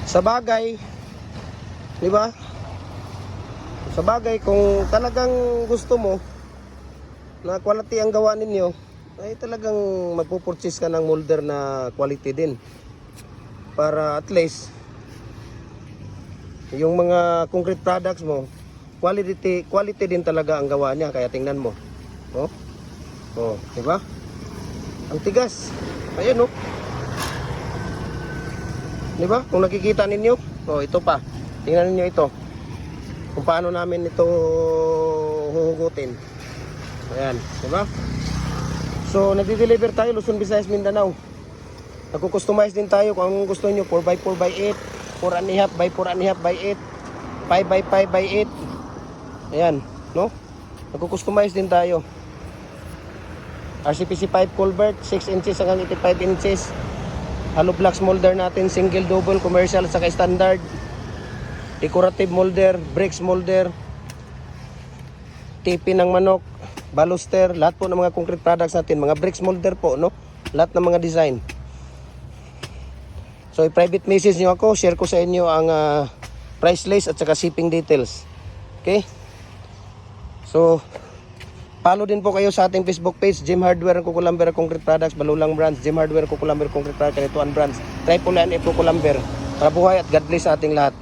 Sa bagay, di ba? Sa bagay, kung talagang gusto mo na quality ang gawa ninyo, ay talagang magpupurchase ka ng molder na quality din. Para at least, yung mga concrete products mo, quality din talaga ang gawa niya. Kaya tingnan mo. Oh, oh, di ba? Ang tigas. Ayan, oh. Di ba? Kung nakikita ninyo, oh, ito pa. Tingnan niyo ito. Kung paano namin ito huhugutin. Ayan, di ba? So, nagde-deliver tayo Luzon, Visayas, Mindanao. Nagko-customize din tayo kung anong gusto niyo, 4x4x8, 4.5x4.5x8, 5x5x8. Ayan, no? Nagko-customize din tayo. RCPC 5 culvert, 6 inches hanggang 85 inches. Hollow blocks molder natin, single, double, commercial, saka standard. Decorative molder, bricks molder, tipi ng manok, baluster, lahat po ng mga concrete products natin. Mga bricks molder po, no? Lahat ng mga design. So, i-private message nyo ako, share ko sa inyo ang price list at saka shipping details. Okay? So, follow din po kayo sa ating Facebook page, Gem Hardware Kukulamber Concrete Products, Balulang Brands, Gem Hardware Kukulamber Concrete Products, Kanituan Brands, Triple NF Kukulamber. Para buhay at God bless sa ating lahat.